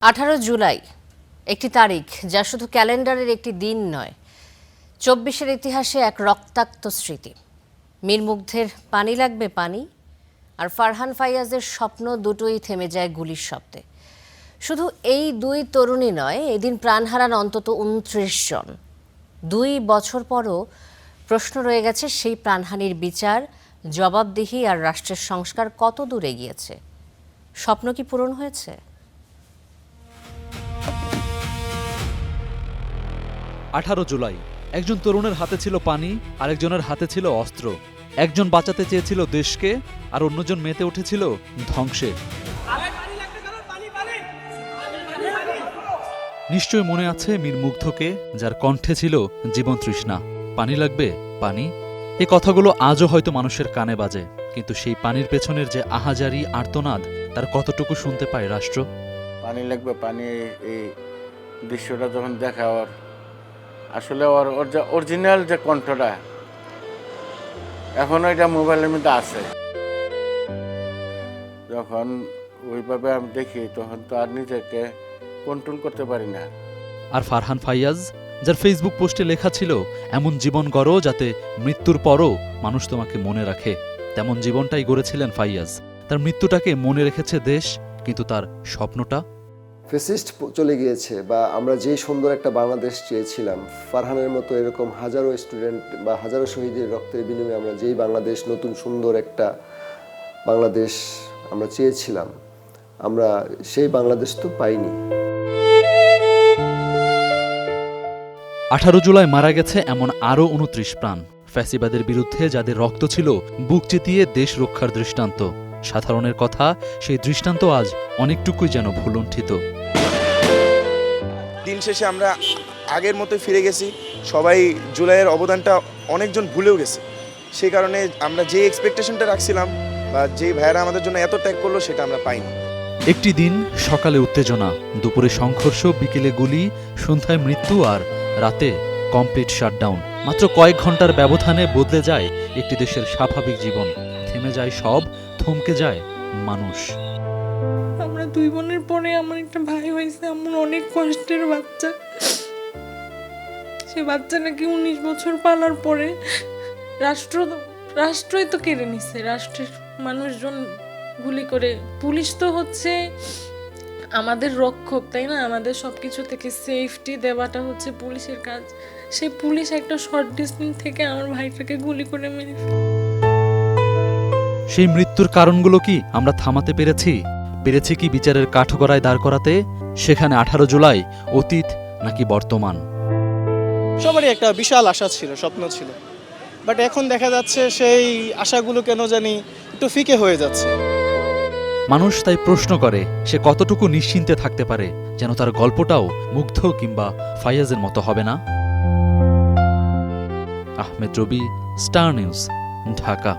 18 জুলাই একটি তারিখ যা শুধু ক্যালেন্ডারের একটি দিন নয়, 24-এর ইতিহাসে এক রক্তাক্ত স্মৃতি। মীর মুগ্ধের পানি লাগবে পানি আর ফারহান ফাইয়াজের স্বপ্ন দুটোই থেমে যায় গুলির শব্দে। শুধু এই দুই তরুণী নয়, এদিন প্রাণ হারান অন্তত 29 জন। 2 বছর পরও প্রশ্ন রয়ে গেছে, সেই প্রাণহানির বিচার, জবাবদিহি আর রাষ্ট্রের সংস্কার কত দূর এগিয়েছে? স্বপ্ন কি পূরণ হয়েছে? 18 জুলাই একজন তরুণের হাতে ছিল পানি, আরেকজনের হাতে ছিল অস্ত্র। একজন বাঁচাতে চেয়েছিল দেশকে, আর অন্যজন মেতে উঠেছিল ধ্বংসে। নিশ্চয় মনে আছে মীর মুগ্ধকে, যার কণ্ঠে ছিল জীবন তৃষ্ণা। পানি লাগবে পানি, এই কথাগুলো আজও হয়তো মানুষের কানে বাজে, কিন্তু সেই পানির পেছনের যে আহাজারি আর্তনাদ, তার কতটুকু শুনতে পায় রাষ্ট্র? পানি লাগবে পানি, এই দৃশ্যটা যখন দেখা আসলে ওর যে অরিজিনাল যে কণ্ঠটা এখনো এটা মোবাইলের মধ্যে আছে। যখন ওইভাবে আমি দেখি তখন তো আর নিজেকে কন্ট্রোল করতে পারি না। আর ফারহান ফাইয়াজ, যার ফেসবুক পোস্টে লেখা ছিল, এমন জীবন গড়ো যাতে মৃত্যুর পরও মানুষ তোমাকে মনে রাখে। তেমন জীবনটাই গড়েছিলেন ফাইয়াজ। তার মৃত্যুটাকে মনে রেখেছে দেশ, কিন্তু তার স্বপ্নটা? ফেসিস্ট চলে গিয়েছে, বা আমরা যেই সুন্দর একটা বাংলাদেশ চেয়েছিলাম, ফারহানের মতো এরকম হাজারো স্টুডেন্ট বা হাজারো শহীদের রক্তের বিনিময়ে আমরা যেই বাংলাদেশ, নতুন সুন্দর একটা বাংলাদেশ আমরা চেয়েছিলাম, আমরা সেই বাংলাদেশ তো পাইনি। 18 জুলাই মারা গেছে এমন আরও 29 প্রাণ। ফ্যাসিবাদের বিরুদ্ধে যাদের রক্ত ছিল বুক চিতিয়ে দেশ রক্ষার দৃষ্টান্ত। সাধারণের কথা, সেই দৃষ্টান্ত আজ অনেকটুকুই যেন ভুলুণ্ঠিত। দিন শেষে আমরা আগের মতো ফিরে গেছি। সবাই জুলাইয়ের অবদানটা অনেকজন ভুলেও গেছে। সেই কারণে আমরা যে এক্সপেকটেশনটা রাখছিলাম বা যেই ভাইয়েরা আমাদের জন্য এত ত্যাগ করলো, সেটা আমরা পাইনি। একটি দিন সকালে উত্তেজনা, দুপুরে সংঘর্ষ, বিকেলে গুলি, সন্ধ্যায় মৃত্যু, আর রাতে কমপ্লিট শাটডাউন। মাত্র কয়েক ঘন্টার ব্যবধানে বদলে যায় একটি দেশের স্বাভাবিক জীবন। থেমে যায় সব, থমকে যায় মানুষ। আমরা 2 বোনের পরে আমার একটা ভাই হয়েছে, আমার অনেক কষ্টের বাচ্চা। সে বাচ্চা নাকি 19 বছর পালার পরে রাষ্ট্রই তো কেড়ে নিছে। রাষ্ট্রের মানুষজন গুলি করে। পুলিশ তো হচ্ছে আমাদের রক্ষক, তাই না? আমাদের সবকিছু থেকে সেফটি দেওয়াটা হচ্ছে পুলিশের কাজ। সেই পুলিশ একটা শর্ট ডিস্টেন্স থেকে আমার ভাইটাকে গুলি করে মেরে ফেলে। সেই মৃত্যুর কারণগুলো কি আমরা থামাতে পেরেছি কি বিচারের কাঠগড়ায় দাঁড় করাতে? সেখানে 18 জুলাই অতীত নাকি বর্তমান? সবারই একটা বিশাল আশা ছিল, স্বপ্ন ছিল, বাট এখন দেখা যাচ্ছে সেই আশাগুলো কেন জানি একটু ফিকে হয়ে যাচ্ছে। মানুষ তাই প্রশ্ন করে, সে কতটুকু নিশ্চিন্তে থাকতে পারে যেন তার গল্পটাও মুগ্ধ কিংবা ফাইয়াজের মতো হবে না? আহমেদ রবি, স্টার নিউজ, ঢাকা।